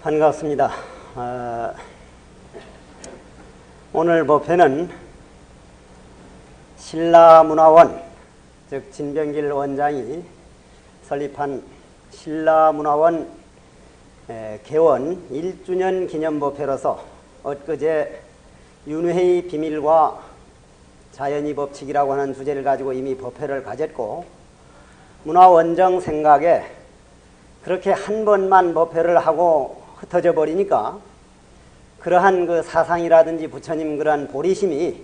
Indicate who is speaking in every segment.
Speaker 1: 반갑습니다. 오늘 법회는 신라문화원, 즉 진병길 원장이 설립한 신라문화원 개원 1주년 기념법회로서 엊그제 윤회의 비밀과 자연의 법칙이라고 하는 주제를 가지고 이미 법회를 가졌고, 문화원정 생각에 그렇게 한 번만 법회를 하고 흩어져 버리니까 그러한 그 사상이라든지 부처님 그러한 보리심이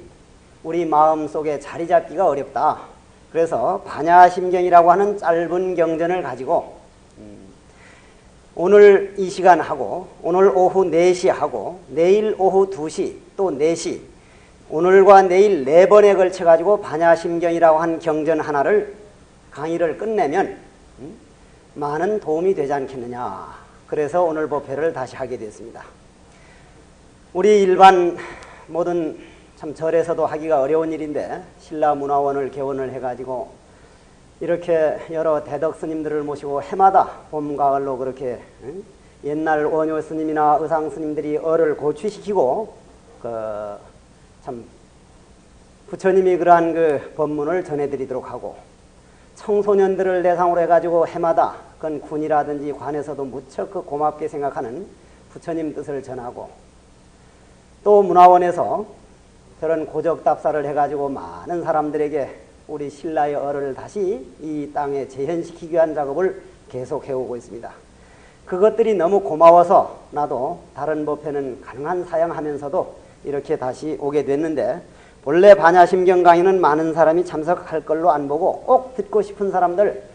Speaker 1: 우리 마음속에 자리 잡기가 어렵다. 그래서 반야심경이라고 하는 짧은 경전을 가지고 오늘 이 시간 하고, 오늘 오후 4시 하고, 내일 오후 2시 또 4시, 오늘과 내일 4번에 걸쳐 가지고 반야심경이라고 한 경전 하나를 강의를 끝내면 많은 도움이 되지 않겠느냐. 그래서 오늘 법회를 다시 하게 됐습니다. 우리 일반 모든 참 절에서도 하기가 어려운 일인데, 신라문화원을 개원을 해가지고 이렇게 여러 대덕 스님들을 모시고 해마다 봄, 가을로 그렇게 옛날 원효 스님이나 의상 스님들이 얼을 고취시키고 참 부처님이 그러한 그 법문을 전해드리도록 하고, 청소년들을 대상으로 해가지고 해마다 그건 군이라든지 관에서도 무척 그 고맙게 생각하는 부처님 뜻을 전하고, 또 문화원에서 저런 고적답사를 해가지고 많은 사람들에게 우리 신라의 얼을 다시 이 땅에 재현시키기 위한 작업을 계속 해오고 있습니다. 그것들이 너무 고마워서 나도 다른 법회는 가능한 사양하면서도 이렇게 다시 오게 됐는데, 본래 반야심경 강의는 많은 사람이 참석할 걸로 안 보고 꼭 듣고 싶은 사람들,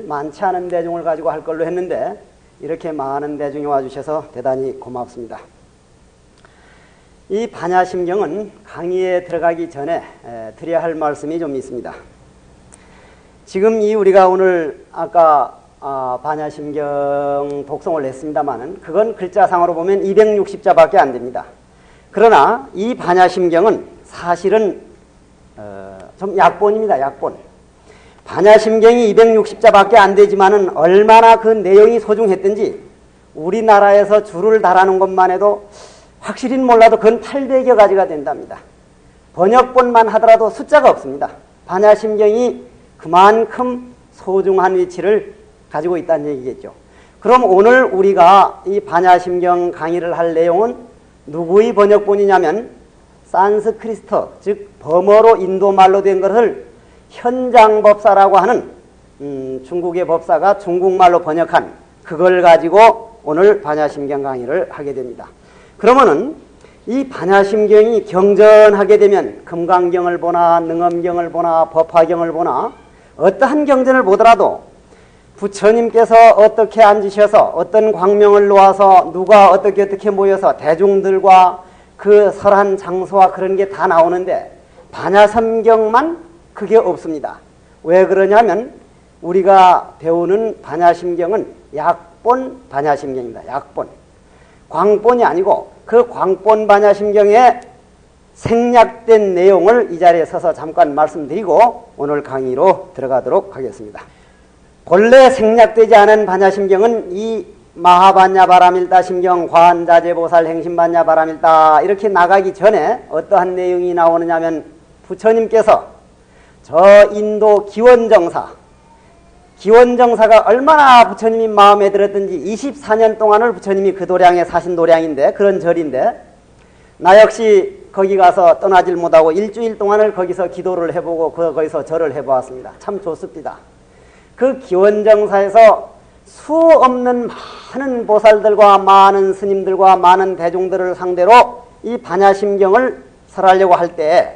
Speaker 1: 많지 않은 대중을 가지고 할 걸로 했는데 이렇게 많은 대중이 와주셔서 대단히 고맙습니다. 이 반야심경은 강의에 들어가기 전에 드려야 할 말씀이 좀 있습니다. 지금 이 우리가 오늘 아까 반야심경 독송을 했습니다마는 그건 글자상으로 보면 260자밖에 안 됩니다. 그러나 이 반야심경은 사실은 좀 약본입니다. 약본. 반야심경이 260자밖에 안 되지만은 얼마나 그 내용이 소중했든지 우리나라에서 줄을 달아놓은 것만 해도 확실히는 몰라도 그건 800여 가지가 된답니다. 번역본만 하더라도 숫자가 없습니다. 반야심경이 그만큼 소중한 위치를 가지고 있다는 얘기겠죠. 그럼 오늘 우리가 이 반야심경 강의를 할 내용은 누구의 번역본이냐면 산스크리스트, 즉 범어로 인도말로 된 것을 현장법사라고 하는 중국의 법사가 중국말로 번역한 그걸 가지고 오늘 반야심경 강의를 하게 됩니다. 그러면은 이 반야심경이 경전하게 되면 금강경을 보나 능엄경을 보나 법화경을 보나 어떠한 경전을 보더라도 부처님께서 어떻게 앉으셔서 어떤 광명을 놓아서 누가 어떻게 모여서 대중들과 그 설한 장소와 그런 게 다 나오는데 반야심경만 그게 없습니다. 왜 그러냐면 우리가 배우는 반야심경은 약본 반야심경입니다. 약본. 광본이 아니고 그 광본 반야심경에 생략된 내용을 이 자리에 서서 잠깐 말씀드리고 오늘 강의로 들어가도록 하겠습니다. 본래 생략되지 않은 반야심경은 이 마하반야바라밀다 심경, 과한자재보살 행심반야바라밀다 이렇게 나가기 전에 어떠한 내용이 나오느냐면 부처님께서 저 인도 기원정사가 얼마나 부처님이 마음에 들었든지 24년 동안을 부처님이 그 도량에 사신 도량인데, 그런 절인데 나 역시 거기 가서 떠나질 못하고 일주일 동안을 거기서 기도를 해보고 거기서 절을 해보았습니다. 참 좋습니다. 그 기원정사에서 수 없는 많은 보살들과 많은 스님들과 많은 대중들을 상대로 이 반야심경을 설하려고 할 때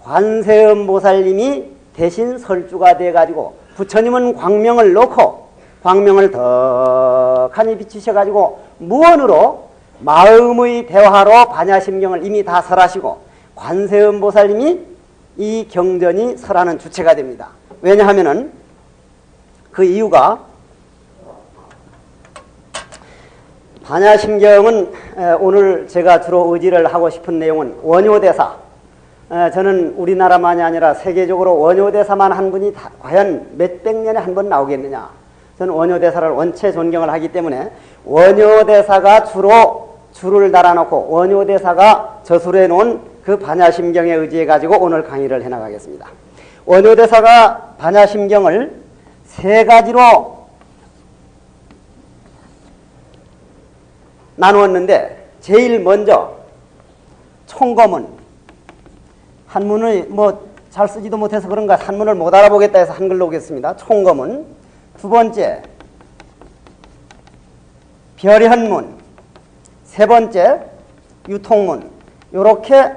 Speaker 1: 관세음 보살님이 대신 설주가 돼가지고 부처님은 광명을 놓고 광명을 덕하니 비추셔가지고 무언으로 마음의 대화로 반야심경을 이미 다 설하시고 관세음 보살님이 이 경전이 설하는 주체가 됩니다. 왜냐하면은 그 이유가 반야심경은 오늘 제가 주로 의지를 하고 싶은 내용은 원효대사. 저는 우리나라만이 아니라 세계적으로 원효대사만 한 분이 과연 몇백 년에 한 번 나오겠느냐. 저는 원효대사를 원체 존경을 하기 때문에 원효대사가 주로 줄을 달아놓고 원효대사가 저술해 놓은 그 반야심경에 의지해 가지고 오늘 강의를 해나가겠습니다. 원효대사가 반야심경을 세 가지로 나누었는데 제일 먼저 총거문, 한문을 뭐 잘 쓰지도 못해서 그런가 한문을 못 알아보겠다 해서 한글로 오겠습니다. 총거문. 두 번째 별현문, 세 번째 유통문. 이렇게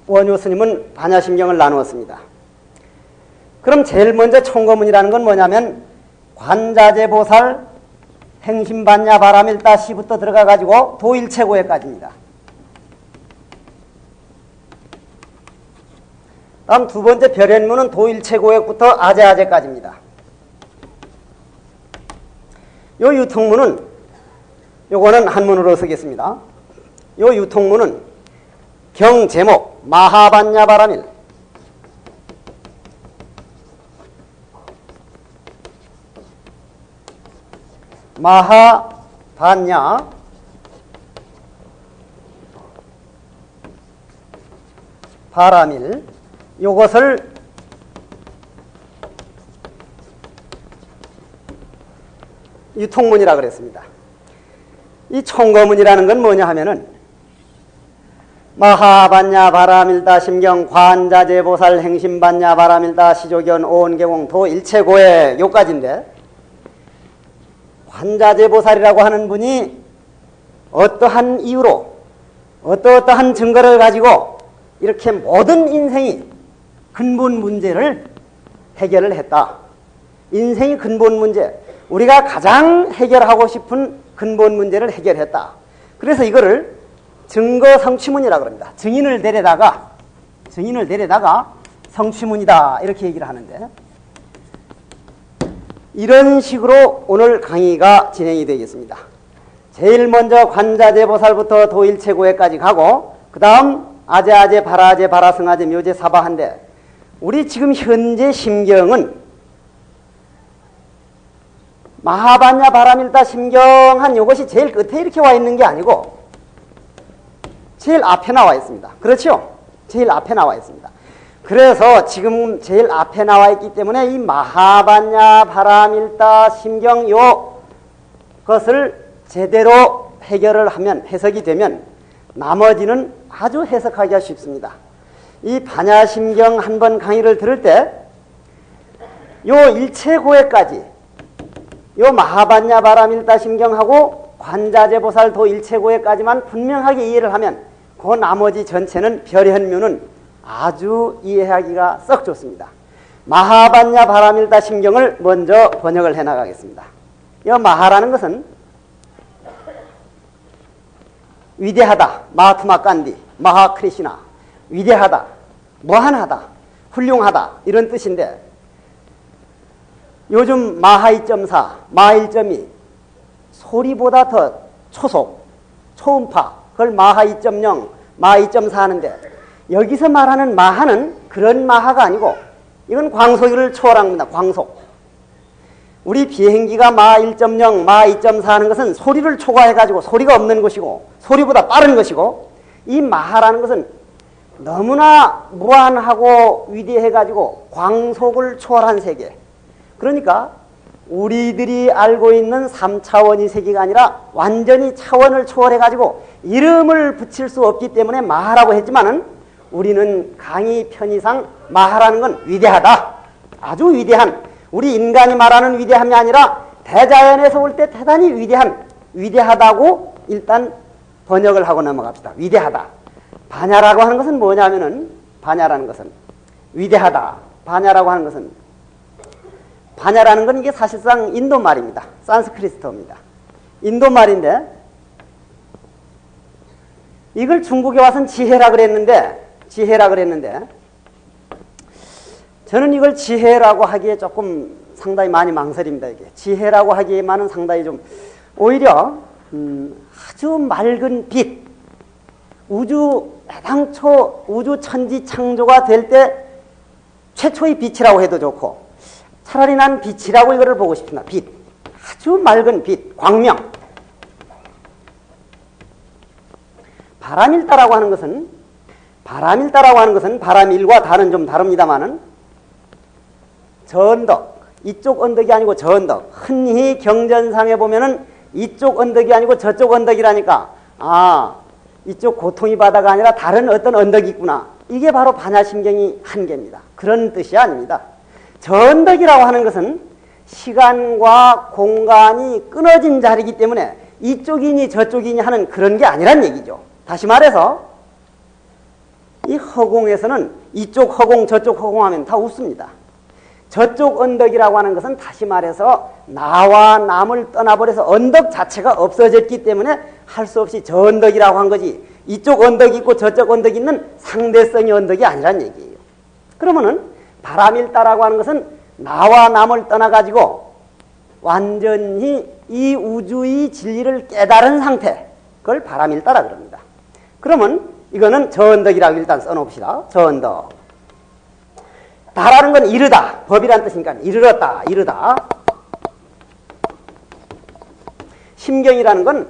Speaker 1: 원효 스님은 반야심경을 나누었습니다. 그럼 제일 먼저 총거문이라는 건 뭐냐면 관자재보살 행심반야 바라밀다 시부터 들어가 가지고 도일체고해까지입니다. 다음 두 번째 별현문은 도일체고액부터 아재아재까지입니다. 요 유통문은 요거는 한문으로 쓰겠습니다. 요 유통문은 경 제목 마하반야 바라밀, 마하반야 바라밀, 요것을 유통문이라 그랬습니다. 이 총거문이라는 건 뭐냐 하면은 마하반야 바라밀다 심경 관자재보살 행심반야 바라밀다 시조견 오온계공 도일체고해 요까지인데, 관자재보살이라고 하는 분이 어떠한 이유로 어떠한 증거를 가지고 이렇게 모든 인생이 근본 문제를 해결을 했다. 인생의 근본 문제, 우리가 가장 해결하고 싶은 근본 문제를 해결했다. 그래서 이거를 증거 성취문이라고 합니다. 증인을 데려다가 성취문이다 이렇게 얘기를 하는데, 이런 식으로 오늘 강의가 진행이 되겠습니다. 제일 먼저 관자재보살부터 도일체고해까지 가고 그 다음 아재아재 바라아재 바라승아재 묘재 사바한데, 우리 지금 현재 심경은 마하반야 바라밀다 심경한 이것이 제일 끝에 이렇게 와 있는 게 아니고 제일 앞에 나와 있습니다. 그렇죠? 제일 앞에 나와 있습니다. 그래서 지금 제일 앞에 나와 있기 때문에 이 마하반야 바라밀다 심경 요 것을 제대로 해결을 하면, 해석이 되면 나머지는 아주 해석하기가 쉽습니다. 이 반야심경 한 번 강의를 들을 때 요 일체고해까지, 요 마하반야 바라밀다 심경하고 관자재보살 도일체고해까지만 분명하게 이해를 하면 그 나머지 전체는 별현묘는 아주 이해하기가 썩 좋습니다. 마하반야 바라밀다 심경을 먼저 번역을 해나가겠습니다. 이 마하라는 것은 위대하다, 마하트마 간디, 마하 크리시나, 위대하다, 무한하다, 훌륭하다 이런 뜻인데, 요즘 마하 2.4, 마하 1.2 소리보다 더 초속, 초음파, 그걸 마하 2.0, 마하 2.4 하는데, 여기서 말하는 마하는 그런 마하가 아니고 이건 광속을 초월한 겁니다. 광속. 우리 비행기가 마하 1.0, 마하 2.4 하는 것은 소리를 초과해가지고 소리가 없는 것이고 소리보다 빠른 것이고, 이 마하라는 것은 너무나 무한하고 위대해가지고 광속을 초월한 세계. 그러니까 우리들이 알고 있는 3차원의 세계가 아니라 완전히 차원을 초월해가지고 이름을 붙일 수 없기 때문에 마하라고 했지만은, 우리는 강의 편의상 마하라는 건 위대하다, 아주 위대한, 우리 인간이 말하는 위대함이 아니라 대자연에서 올 때 대단히 위대하다고 일단 번역을 하고 넘어갑시다. 위대하다. 반야라고 하는 것은 뭐냐면은, 반야라는 것은 위대하다. 반야라고 하는 것은, 반야라는 건 이게 사실상 인도 말입니다. 산스크리트어입니다. 인도 말인데, 이걸 중국에 와서는 지혜라 그랬는데, 저는 이걸 지혜라고 하기에 조금 상당히 많이 망설입니다. 이게 지혜라고 하기에만은 상당히 좀, 오히려 아주 맑은 빛, 애당초 우주 천지 창조가 될 때 최초의 빛이라고 해도 좋고, 차라리 난 빛이라고 이거를 보고 싶습니다. 빛. 아주 맑은 빛, 광명. 바람일다라고 하는 것은 바람일과 다는 좀 다릅니다만은 저 언덕, 이쪽 언덕이 아니고 저 언덕. 흔히 경전상에 보면은 이쪽 언덕이 아니고 저쪽 언덕이라니까 이쪽 고통이 바다가 아니라 다른 어떤 언덕이 있구나. 이게 바로 반야심경이 한계입니다. 그런 뜻이 아닙니다. 저 언덕이라고 하는 것은 시간과 공간이 끊어진 자리이기 때문에 이쪽이니 저쪽이니 하는 그런 게 아니란 얘기죠. 다시 말해서 이 허공에서는 이쪽 허공 저쪽 허공 하면 다 웃습니다. 저쪽 언덕이라고 하는 것은 다시 말해서 나와 남을 떠나버려서 언덕 자체가 없어졌기 때문에 할 수 없이 저 언덕이라고 한 거지, 이쪽 언덕이 있고 저쪽 언덕이 있는 상대성의 언덕이 아니란 얘기예요. 그러면은 바람일다라고 하는 것은 나와 남을 떠나가지고 완전히 이 우주의 진리를 깨달은 상태, 그걸 바람일다라 그럽니다. 그러면 이거는 저 언덕이라고 일단 써놓읍시다. 저 언덕. 다라는 건 이르다. 법이란 뜻이니까 이르렀다, 이르다. 심경이라는 건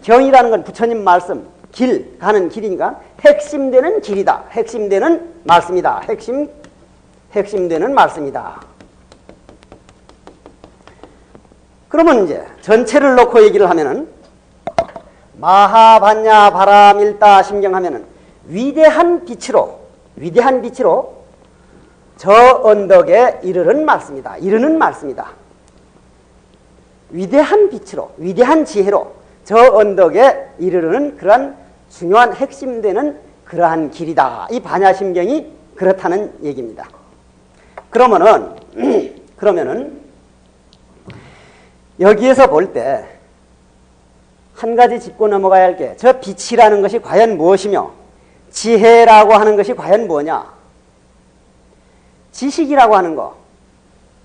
Speaker 1: 경이라는 건 부처님 말씀, 길, 가는 길이니까 핵심되는 길이다. 핵심되는 말씀이다. 핵심되는 말씀이다. 그러면 이제 전체를 놓고 얘기를 하면은 마하반야 바람일다 심경하면은 위대한 빛으로 저 언덕에 이르는 말씀이다. 이르는 말씀이다. 위대한 빛으로, 위대한 지혜로 저 언덕에 이르는 그러한 중요한 핵심되는 그러한 길이다. 이 반야심경이 그렇다는 얘기입니다. 그러면은 여기에서 볼 때 한 가지 짚고 넘어가야 할 게, 저 빛이라는 것이 과연 무엇이며 지혜라고 하는 것이 과연 뭐냐. 지식이라고 하는 거,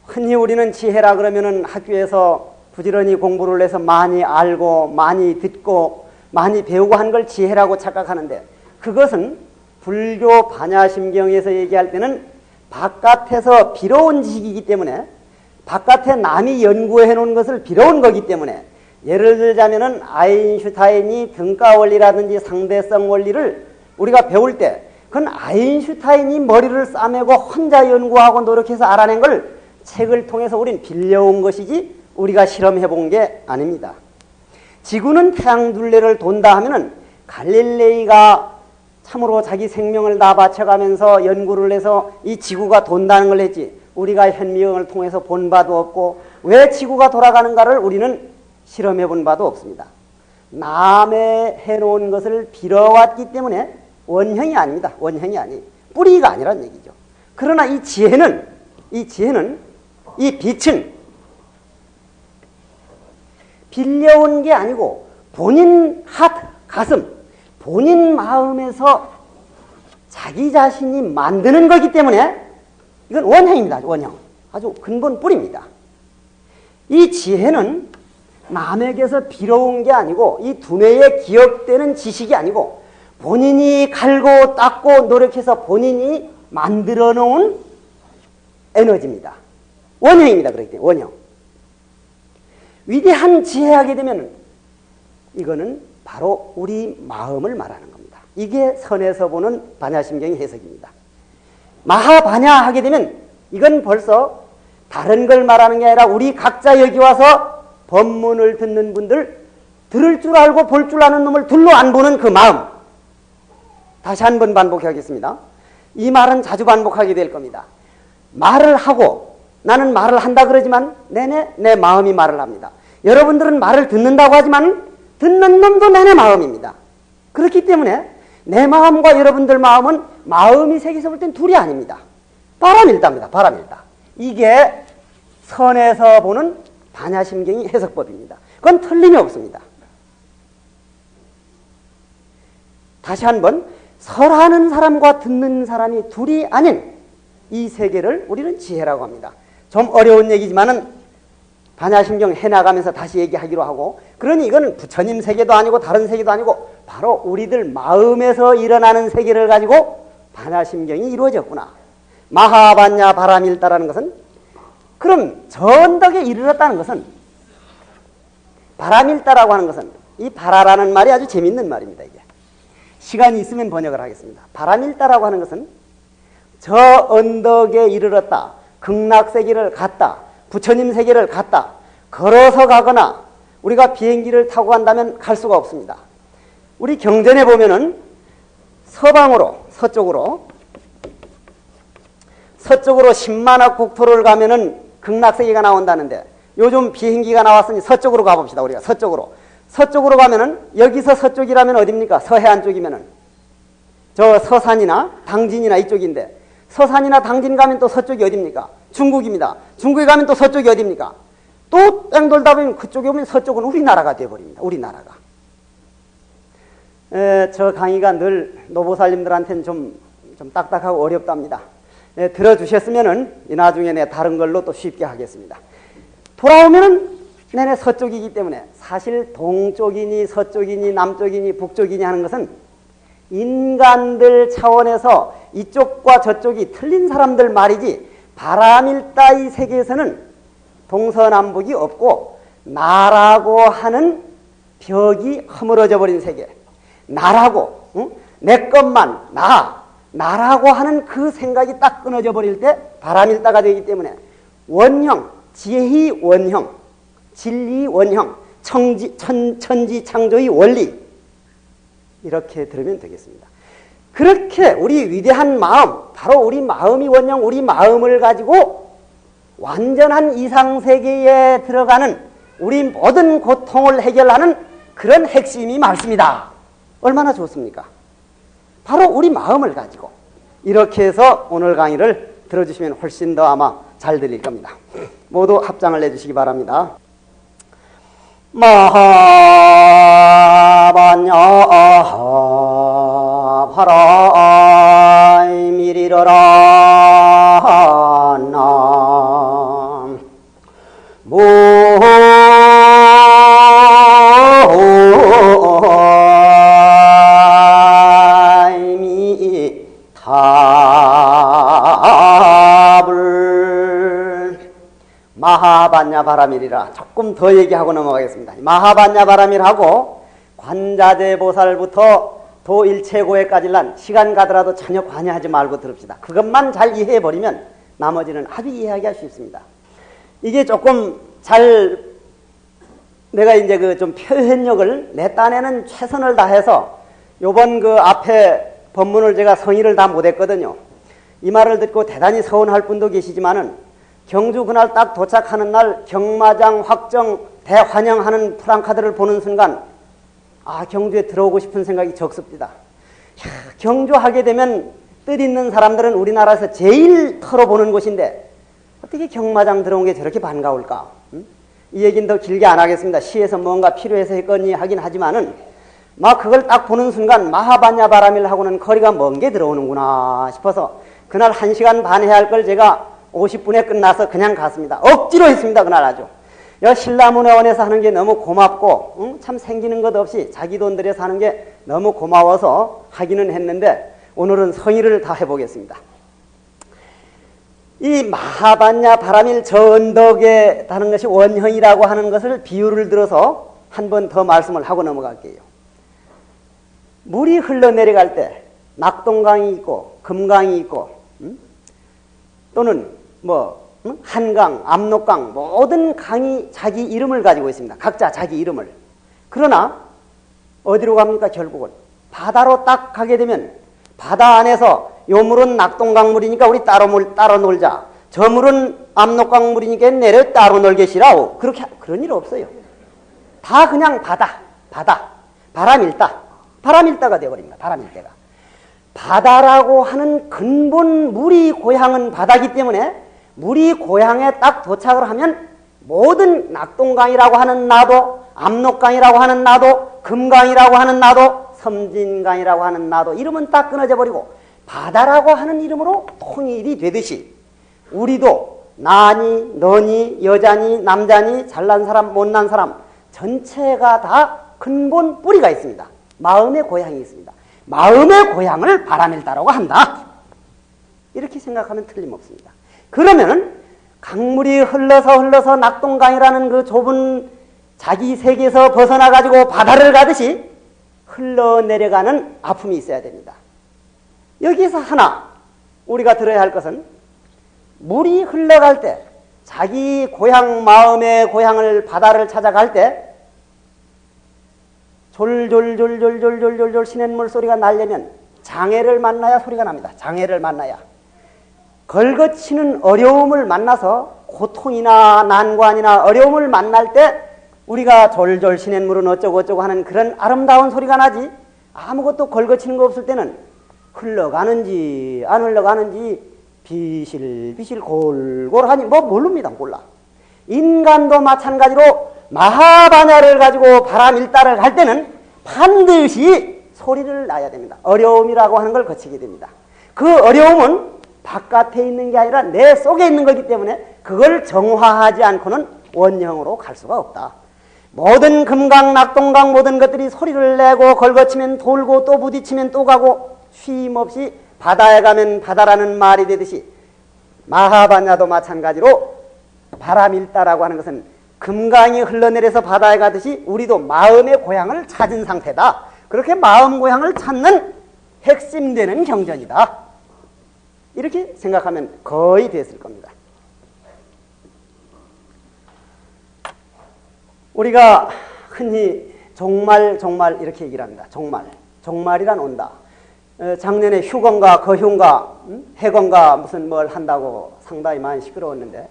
Speaker 1: 흔히 우리는 지혜라 그러면은 학교에서 부지런히 공부를 해서 많이 알고 많이 듣고 많이 배우고 한 걸 지혜라고 착각하는데, 그것은 불교 반야심경에서 얘기할 때는 바깥에서 빌어온 지식이기 때문에, 바깥에 남이 연구해 놓은 것을 빌어온 거기 때문에, 예를 들자면은 아인슈타인이 등가 원리라든지 상대성 원리를 우리가 배울 때 그건 아인슈타인이 머리를 싸매고 혼자 연구하고 노력해서 알아낸 걸 책을 통해서 우린 빌려온 것이지 우리가 실험해 본 게 아닙니다. 지구는 태양 둘레를 돈다 하면은 갈릴레이가 참으로 자기 생명을 다 바쳐가면서 연구를 해서 이 지구가 돈다는 걸 했지, 우리가 현미경을 통해서 본 바도 없고 왜 지구가 돌아가는가를 우리는 실험해 본 바도 없습니다. 남의 해놓은 것을 빌어왔기 때문에 원형이 아닙니다. 원형이 아니, 뿌리가 아니란 얘기죠. 그러나 이 지혜는, 이 빛은 빌려온 게 아니고 본인 가슴, 본인 마음에서 자기 자신이 만드는 거기 때문에 이건 원형입니다. 원형. 아주 근본 뿌리입니다. 이 지혜는 남에게서 빌어온 게 아니고, 이 두뇌에 기억되는 지식이 아니고 본인이 갈고 닦고 노력해서 본인이 만들어 놓은 에너지입니다. 원형입니다. 그렇기 때문에 원형. 위대한 지혜하게 되면 이거는 바로 우리 마음을 말하는 겁니다. 이게 선에서 보는 반야심경의 해석입니다. 마하반야 하게 되면 이건 벌써 다른 걸 말하는 게 아니라 우리 각자 여기 와서 법문을 듣는 분들, 들을 줄 알고 볼 줄 아는 놈을 둘로 안 보는 그 마음. 다시 한번 반복하겠습니다. 이 말은 자주 반복하게 될 겁니다. 말을 하고, 나는 말을 한다 그러지만 내내 내 마음이 말을 합니다. 여러분들은 말을 듣는다고 하지만 듣는 놈도 내내 마음입니다. 그렇기 때문에 내 마음과 여러분들 마음은 마음이 색에서 볼 땐 둘이 아닙니다. 바람일다입니다. 바람일다. 이게 선에서 보는 반야심경의 해석법입니다. 그건 틀림이 없습니다. 다시 한번, 설하는 사람과 듣는 사람이 둘이 아닌 이 세계를 우리는 지혜라고 합니다. 좀 어려운 얘기지만은 반야심경 해나가면서 다시 얘기하기로 하고, 그러니 이거는 부처님 세계도 아니고 다른 세계도 아니고 바로 우리들 마음에서 일어나는 세계를 가지고 반야심경이 이루어졌구나. 마하반야 바람일다라는 것은 그럼 저 언덕에 이르렀다는 것은, 바람일다라고 하는 것은, 이 바라라는 말이 아주 재밌는 말입니다. 이게 시간이 있으면 번역을 하겠습니다. 바람일다라고 하는 것은 저 언덕에 이르렀다, 극락세계를 갔다, 부처님 세계를 갔다, 걸어서 가거나 우리가 비행기를 타고 간다면 갈 수가 없습니다. 우리 경전에 보면은 서방으로, 서쪽으로 10만억 국토를 가면은 극락세계가 나온다는데, 요즘 비행기가 나왔으니 서쪽으로 가봅시다. 우리가 서쪽으로 가면은, 여기서 서쪽이라면 어딥니까? 서해안 쪽이면은 저 서산이나 당진이나 이쪽인데, 서산이나 당진 가면 또 서쪽이 어딥니까? 중국입니다. 중국에 가면 또 서쪽이 어딥니까? 또 뺑 돌다 보면 그쪽에 오면 서쪽은 우리나라가 되어버립니다. 우리나라가. 저 강의가 늘 노보살님들한테는 좀 딱딱하고 어렵답니다. 들어주셨으면은 나중에 내가 다른 걸로 또 쉽게 하겠습니다. 돌아오면은 내내 서쪽이기 때문에, 사실 동쪽이니 서쪽이니 남쪽이니 북쪽이니 하는 것은 인간들 차원에서 이쪽과 저쪽이 틀린 사람들 말이지, 바람일다의 세계에서는 동서남북이 없고 나라고 하는 벽이 허물어져 버린 세계, 나라고, 내 것만 나라고 하는 그 생각이 딱 끊어져 버릴 때 바람일다가 되기 때문에, 원형, 지혜의 원형, 진리의 원형, 천지 창조의 원리, 이렇게 들으면 되겠습니다. 그렇게 우리 위대한 마음, 바로 우리 마음이 원형, 우리 마음을 가지고 완전한 이상세계에 들어가는, 우리 모든 고통을 해결하는 그런 핵심이 말씀이다. 얼마나 좋습니까? 바로 우리 마음을 가지고. 이렇게 해서 오늘 강의를 들어주시면 훨씬 더 아마 잘 들릴 겁니다. 모두 합장을 내주시기 바랍니다. 마하반야 바람이리러라 남 모임이 답을 마하반야 바람이리라. 조금 더 얘기하고 넘어가겠습니다. 마하반야 바람이라고 관자재보살부터 도일체고에까지는 시간 가더라도 전혀 관여하지 말고 들읍시다. 그것만 잘 이해해버리면 나머지는 아주 이해하기가 쉽습니다. 이게 조금 잘, 내가 이제 그 좀 표현력을 내 딴에는 최선을 다해서 요번 그 앞에 법문을 제가 성의를 다 못했거든요. 이 말을 듣고 대단히 서운할 분도 계시지만은, 경주 그날 딱 도착하는 날 경마장 확정 대환영하는 프랑카드를 보는 순간, 경주에 들어오고 싶은 생각이 적습니다. 경주 하게 되면 뜻 있는 사람들은 우리나라에서 제일 털어보는 곳인데 어떻게 경마장 들어온 게 저렇게 반가울까? 이 얘기는 더 길게 안 하겠습니다. 시에서 뭔가 필요해서 했거니 하긴 하지만은, 그걸 딱 보는 순간 마하반야 바람일하고는 거리가 먼 게 들어오는구나 싶어서, 그날 1시간 반 해야 할 걸 제가 50분에 끝나서 그냥 갔습니다. 억지로 했습니다. 그날 아주. 신라문화원에서 하는 게 너무 고맙고, 참 생기는 것 없이 자기 돈 들여서 하는 게 너무 고마워서 하기는 했는데, 오늘은 성의를 다 해보겠습니다. 이 마하반야 바람일 저 언덕에 다는 것이 원형이라고 하는 것을 비유를 들어서 한 번 더 말씀을 하고 넘어갈게요. 물이 흘러내려갈 때 낙동강이 있고 금강이 있고, 또는 한강, 압록강, 모든 강이 자기 이름을 가지고 있습니다. 각자 자기 이름을. 그러나 어디로 갑니까? 결국은 바다로 딱 가게 되면 바다 안에서 요 물은 낙동강물이니까 우리 따로 놀자, 저 물은 압록강물이니까 내려 따로 놀게시라오, 그런 일 없어요. 다 그냥 바다, 바람일다가 되어버립니다. 바람일대가. 바다라고 하는 근본 물이 고향은 바다이기 때문에, 물이 고향에 딱 도착을 하면 모든 낙동강이라고 하는 나도, 압록강이라고 하는 나도, 금강이라고 하는 나도, 섬진강이라고 하는 나도 이름은 딱 끊어져 버리고 바다라고 하는 이름으로 통일이 되듯이, 우리도 나니 너니 여자니 남자니 잘난 사람 못난 사람 전체가 다 근본 뿌리가 있습니다. 마음의 고향이 있습니다. 마음의 고향을 바람일다라고 한다. 이렇게 생각하면 틀림없습니다. 그러면은 강물이 흘러서 낙동강이라는 그 좁은 자기 세계에서 벗어나가지고 바다를 가듯이 흘러내려가는 아픔이 있어야 됩니다. 여기서 하나 우리가 들어야 할 것은 물이 흘러갈 때 자기 고향, 마음의 고향을 바다를 찾아갈 때 졸졸졸졸졸졸졸 시냇물 소리가 나려면 장애를 만나야 소리가 납니다. 장애를 만나야. 걸거치는 어려움을 만나서 고통이나 난관이나 어려움을 만날 때 우리가 졸졸 시냇물은 어쩌고 하는 그런 아름다운 소리가 나지, 아무것도 걸거치는 거 없을 때는 흘러가는지 안 흘러가는지 비실비실 골골하니 모릅니다. 몰라. 인간도 마찬가지로 마하바냐를 가지고 바람 일다를 갈 때는 반드시 소리를 나야 됩니다. 어려움이라고 하는 걸 거치게 됩니다. 그 어려움은 바깥에 있는 게 아니라 내 속에 있는 거기 때문에 그걸 정화하지 않고는 원형으로 갈 수가 없다. 모든 금강, 낙동강 모든 것들이 소리를 내고 걸거치면 돌고 또 부딪히면 또 가고 쉼 없이 바다에 가면 바다라는 말이 되듯이 마하바냐도 마찬가지로 바람일다라고 하는 것은 금강이 흘러내려서 바다에 가듯이 우리도 마음의 고향을 찾은 상태다. 그렇게 마음 고향을 찾는 핵심되는 경전이다. 이렇게 생각하면 거의 됐을 겁니다. 우리가 흔히 종말 이렇게 얘기를 합니다. 종말이란 온다. 작년에 휴건가 거흉가 해건가 무슨 뭘 한다고 상당히 많이 시끄러웠는데,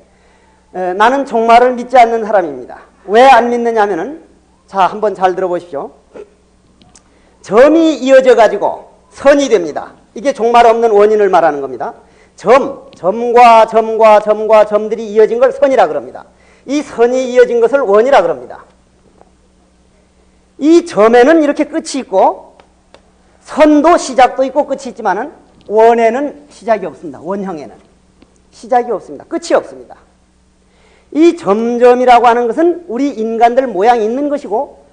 Speaker 1: 나는 종말을 믿지 않는 사람입니다. 왜 안 믿느냐면은, 자, 한번 잘 들어보십시오. 점이 이어져 가지고 선이 됩니다. 이게 종말 없는 원인을 말하는 겁니다. 점과 점들이 이어진 걸 선이라 그럽니다. 이 선이 이어진 것을 원이라 그럽니다. 이 점에는 이렇게 끝이 있고 선도 시작도 있고 끝이 있지만은 원에는 시작이 없습니다. 원형에는 시작이 없습니다. 끝이 없습니다. 이 점점이라고 하는 것은 우리 인간들 모양이 있는 것이고,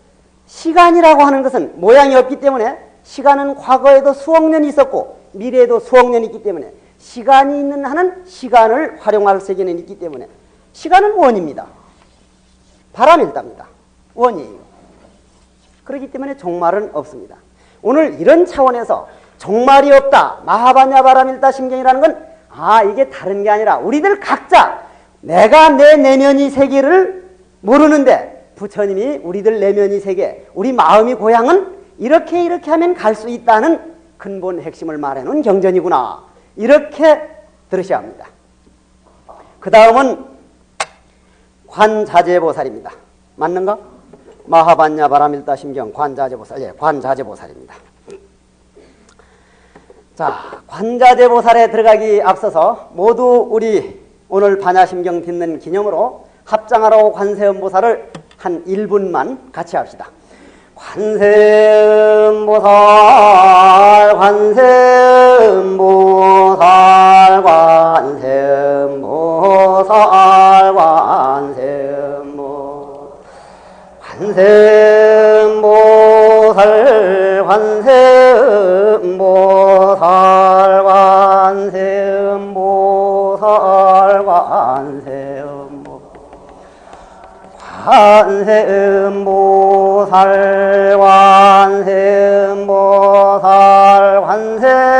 Speaker 1: 시간이라고 하는 것은 모양이 없기 때문에 시간은 과거에도 수억 년이 있었고 미래에도 수억 년이 있기 때문에 시간이 있는 한은 시간을 활용할 세계는 있기 때문에 시간은 원입니다. 바람일답니다. 원이에요. 그렇기 때문에 종말은 없습니다. 오늘 이런 차원에서 종말이 없다, 마하바냐 바람일다 심경이라는 건 이게 다른 게 아니라 우리들 각자 내가 내 내면의 세계를 모르는데 부처님이 우리들 내면의 세계, 우리 마음의 고향은 이렇게 하면 갈 수 있다는 근본 핵심을 말해놓은 경전이구나, 이렇게 들으셔야 합니다. 그 다음은 관자재보살입니다. 맞는가? 마하바냐 바람일다 심경 관자재보살. 예, 관자재보살입니다. 자, 관자재보살에 들어가기 앞서서 모두 우리 오늘 반야심경 듣는 기념으로 합장하라고 관세음보살을 한 1분만 같이 합시다. 관세음보살, 관세음보살, 관세음보살, 관세음보살, 관세음보살, 관세음보살, 관세음보살, 관세음보살, 관세음보살,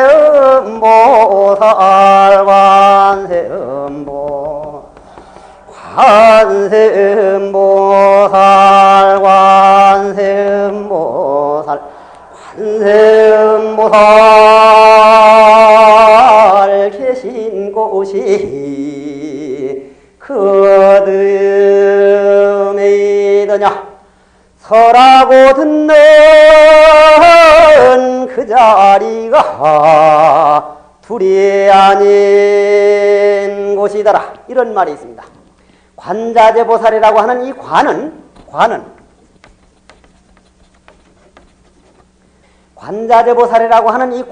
Speaker 1: 관세음보살, 관세음보살, 관세음보살 계신 곳이 그어둠이더냐 설하고 듣는 그 자리가 둘이 아닌 곳이더라, 이런 말이 있습니다. 관자재보살이라고 하는 이 관자재보살이라고 하는 이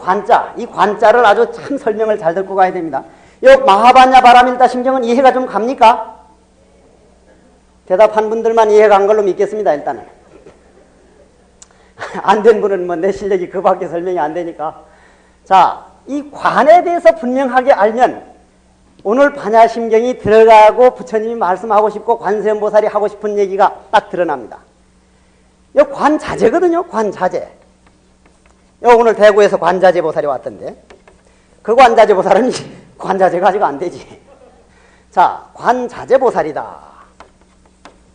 Speaker 1: 관자를 아주 참 설명을 잘 듣고 가야 됩니다. 이 마하바냐 바람일다 심경은 이해가 좀 갑니까? 대답한 분들만 이해가 간 걸로 믿겠습니다. 일단은 안 된 분은 내 실력이 그 밖에 설명이 안 되니까. 자, 이 관에 대해서 분명하게 알면 오늘 반야심경이 들어가고 부처님이 말씀하고 싶고 관세음보살이 하고 싶은 얘기가 딱 드러납니다. 이 관자재거든요. 관자재. 오늘 대구에서 관자재 보살이 왔던데 그 관자재 보살은 관자재 가지고 안 되지. 자, 관자재 보살이다.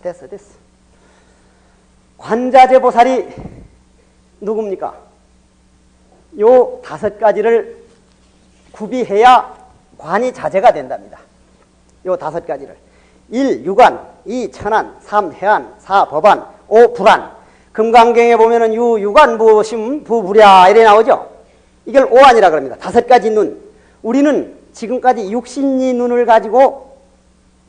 Speaker 1: 됐어. 관자재 보살이 누굽니까? 요 5가지를 구비해야 관이 자재가 된답니다. 요 5가지를. 1. 유관, 2. 천안, 3. 해안, 4. 법안, 5. 불안. 금강경에 보면은 유관, 부심, 부부랴 이래 나오죠. 이걸 오안이라 그럽니다. 5가지 눈. 우리는 지금까지 육신이 눈을 가지고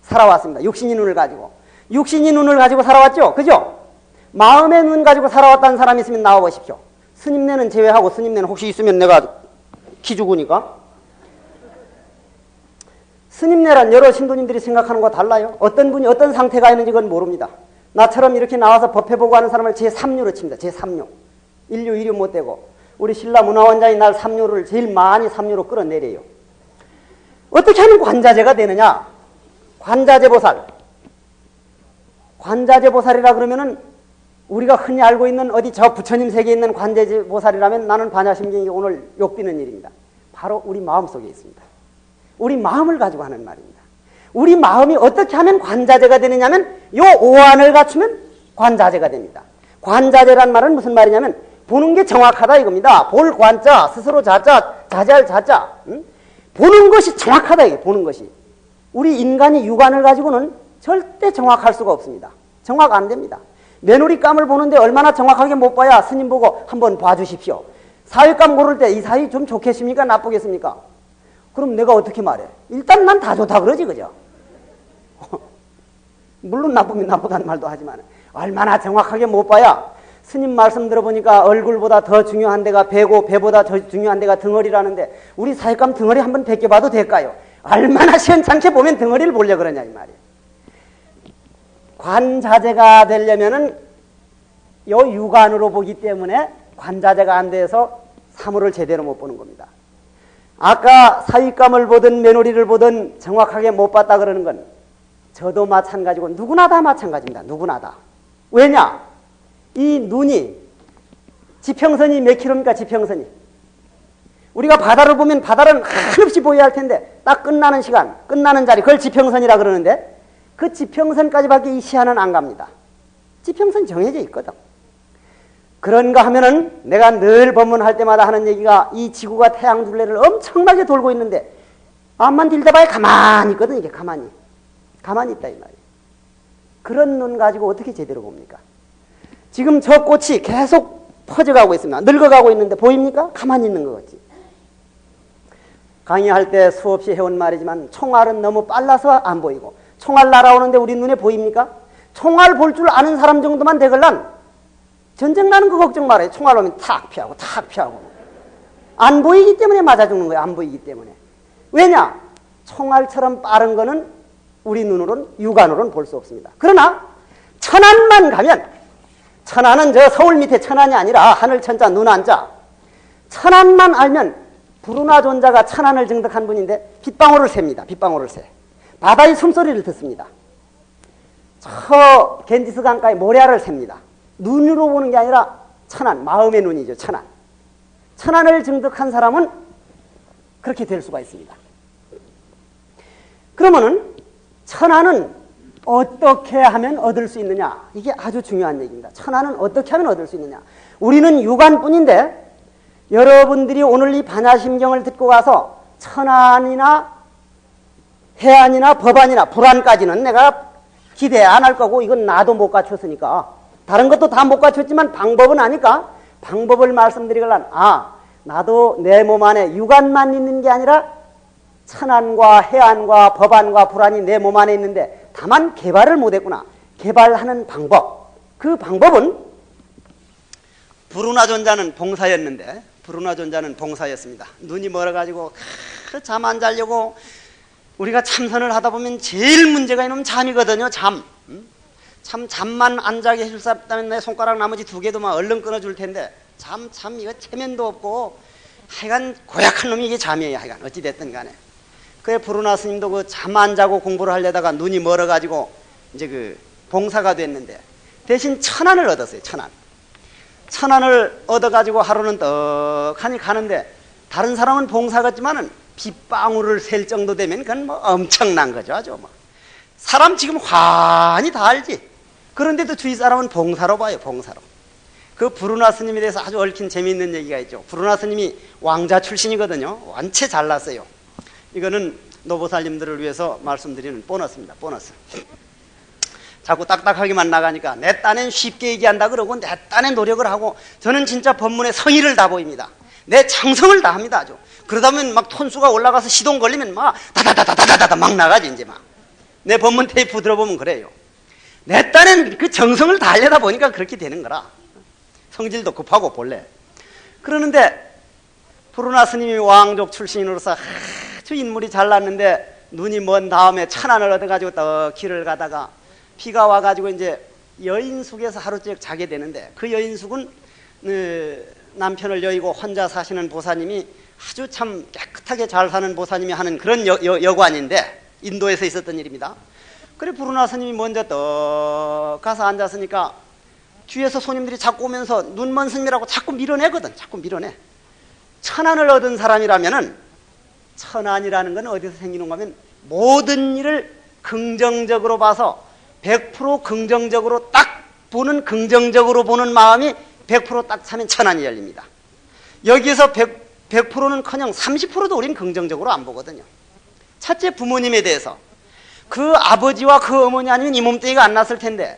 Speaker 1: 살아왔습니다. 육신이 눈을 가지고 살아왔죠. 그죠? 마음의 눈 가지고 살아왔다는 사람이 있으면 나와보십시오. 스님네는 제외하고, 스님네는 혹시 있으면 내가 기죽으니까. 스님네란 여러 신도님들이 생각하는 거와 달라요. 어떤 분이 어떤 상태가 있는지 그건 모릅니다. 나처럼 이렇게 나와서 법회보고 하는 사람을 제3류로 칩니다. 제3류. 1류, 2류 못 되고. 우리 신라 문화원장이 날 3류를 제일 많이 3류로 끌어내려요. 어떻게 하면 관자재가 되느냐? 관자재보살. 관자재보살이라 그러면은 우리가 흔히 알고 있는 어디 저 부처님 세계에 있는 관자재보살이라면 나는 반야심경이 오늘 욕비는 일입니다. 바로 우리 마음속에 있습니다. 우리 마음을 가지고 하는 말입니다. 우리 마음이 어떻게 하면 관자재가 되느냐면 요 오안을 갖추면 관자재가 됩니다. 관자재란 말은 무슨 말이냐면 보는 게 정확하다 이겁니다. 볼 관자, 스스로 자자, 자제할 자자. 보는 것이 정확하다 이게 보는 것이. 우리 인간이 육안을 가지고는 절대 정확할 수가 없습니다. 정확 안 됩니다. 메누리감을 보는데 얼마나 정확하게 못 봐야 스님 보고 한번 봐주십시오. 사위감 고를 때 이 사위 좀 좋겠습니까? 나쁘겠습니까? 그럼 내가 어떻게 말해? 일단 난 다 좋다 그러지 그죠? 물론 나쁘면 나쁘다는 말도 하지만 얼마나 정확하게 못 봐야 스님 말씀 들어보니까 얼굴보다 더 중요한 데가 배고 배보다 더 중요한 데가 등허리라는데 우리 사위감 등허리 한번 벗겨봐도 될까요? 얼마나 시원찮게 보면 등허리를 보려고 그러냐 이 말이에요. 관자재가 되려면은 요 육안으로 보기 때문에 관자재가 안 돼서 사물을 제대로 못 보는 겁니다. 아까 사윗감을 보든 메누리를 보든 정확하게 못 봤다 그러는 건 저도 마찬가지고 누구나 다 마찬가지입니다. 누구나 다. 왜냐? 이 눈이 지평선이 몇 킬로입니까? 지평선이. 우리가 바다를 보면 바다는 한없이 보여야 할 텐데 딱 끝나는 시간, 끝나는 자리 그걸 지평선이라 그러는데 그 지평선까지밖에 이 시야는 안 갑니다. 지평선 정해져 있거든. 그런가 하면은 내가 늘 법문할 때마다 하는 얘기가 이 지구가 태양 둘레를 엄청나게 돌고 있는데 앞만 들다봐야 가만히 있거든. 이게 가만히 있다 이 말이에요. 그런 눈 가지고 어떻게 제대로 봅니까? 지금 저 꽃이 계속 퍼져가고 있습니다. 늙어가고 있는데 보입니까? 가만히 있는 것 같지. 강의할 때 수없이 해온 말이지만 총알은 너무 빨라서 안 보이고 총알 날아오는데 우리 눈에 보입니까? 총알 볼 줄 아는 사람 정도만 되걸란 전쟁 나는 거 걱정 말아요. 총알 오면 탁 피하고 안 보이기 때문에 맞아 죽는 거예요. 안 보이기 때문에. 왜냐? 총알처럼 빠른 거는 우리 눈으로는 육안으로는 볼 수 없습니다. 그러나 천안만 가면 천안은 저 서울 밑에 천안이 아니라 하늘 천자 눈 한자 천안만 알면 부르나 존자가 천안을 증득한 분인데 빗방울을 셉니다. 빗방울을 새. 바다의 숨소리를 듣습니다. 저 겐지스 강가의 모래알을 셉니다. 눈으로 보는 게 아니라 천안, 마음의 눈이죠. 천안. 천안을 증득한 사람은 그렇게 될 수가 있습니다. 그러면은 천안은 어떻게 하면 얻을 수 있느냐? 이게 아주 중요한 얘기입니다. 천안은 어떻게 하면 얻을 수 있느냐? 우리는 육안뿐인데 여러분들이 오늘 이 반야심경을 듣고 가서 천안이나 해안이나 법안이나 불안까지는 내가 기대 안 할 거고 이건 나도 못 갖췄으니까 다른 것도 다 못 갖췄지만 방법은 아니까 방법을 말씀드리걸란 나도 내 몸 안에 육안만 있는 게 아니라 천안과 해안과 법안과 불안이 내 몸 안에 있는데 다만 개발을 못했구나. 개발하는 방법. 그 방법은 부르나존자는 봉사였는데 부르나존자는 봉사였습니다. 눈이 멀어가지고 잠 안 자려고 우리가 참선을 하다 보면 제일 문제가 있는 잠이거든요. 잠만 안 자게 해줄 수 없다면 내 손가락 나머지 2개도 막 얼른 끊어줄 텐데 참 이거 체면도 없고 하여간 고약한 놈이 이게 잠이에요. 하여간 어찌됐든 간에 그래 부르나 스님도 그 잠 안 자고 공부를 하려다가 눈이 멀어가지고 이제 그 봉사가 됐는데 대신 1000안을 얻었어요. 1000안. 1000안을 얻어가지고 하루는 떡하니 가는데 다른 사람은 봉사 같지만은 빗방울을 셀 정도 되면 그건 뭐 엄청난 거죠. 아주 뭐. 사람 지금 환히 다 알지. 그런데도 주위 사람은 봉사로 봐요. 봉사로. 그 부르나 스님에 대해서 아주 얽힌 재미있는 얘기가 있죠. 부르나 스님이 왕자 출신이거든요. 완체 잘났어요. 이거는 노보살님들을 위해서 말씀드리는 보너스입니다. 보너스. 자꾸 딱딱하게만 나가니까 내 딴엔 쉽게 얘기한다 그러고 내 딴엔 노력을 하고 저는 진짜 법문에 성의를 다 보입니다. 내 정성을 다 합니다. 아주. 그러다 보면 막 톤수가 올라가서 시동 걸리면 막 다다다다다다다 막 나가지 이제 막. 내 법문 테이프 들어보면 그래요. 내 딴엔 그 정성을 다 하려다 보니까 그렇게 되는 거라. 성질도 급하고 본래. 그러는데 부르나 스님이 왕족 출신으로서 아주 인물이 잘났는데 눈이 먼 다음에 1000안을 얻어가지고 또 길을 가다가 비가 와가지고 이제 여인숙에서 하루째 자게 되는데 그 여인숙은 남편을 여의고 혼자 사시는 보사님이 아주 참 깨끗하게 잘 사는 보사님이 하는 그런 여관인데 인도에서 있었던 일입니다. 그래 부르나 스님이 먼저 떡 가서 앉았으니까 뒤에서 손님들이 자꾸 오면서 눈먼 스님이라고 자꾸 밀어내거든. 자꾸 밀어내. 1000안을 얻은 사람이라면은 1000안이라는 건 어디서 생기는 거면 모든 일을 긍정적으로 봐서 100% 긍정적으로 딱 보는 긍정적으로 보는 마음이 100%딱 차면 1000안이 열립니다. 여기에서 100%는커녕 30%도 우리는 긍정적으로 안 보거든요. 첫째 부모님에 대해서 그 아버지와 그 어머니 아니면 이 몸뚱이가 안 났을 텐데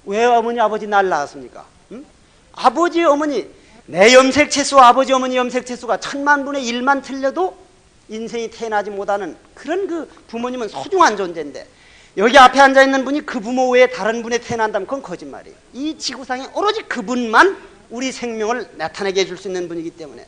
Speaker 1: 왜 어머니 아버지 날 낳았습니까? 응? 아버지 어머니 내 염색체수와 아버지 어머니 염색체수가 1000만분의 1만 틀려도 인생이 태어나지 못하는 그런 그 부모님은 소중한 존재인데 여기 앞에 앉아있는 분이 그 부모 외에 다른 분에 태어난다면 그건 거짓말이에요. 이 지구상에 오로지 그분만 우리 생명을 나타내게 해줄 수 있는 분이기 때문에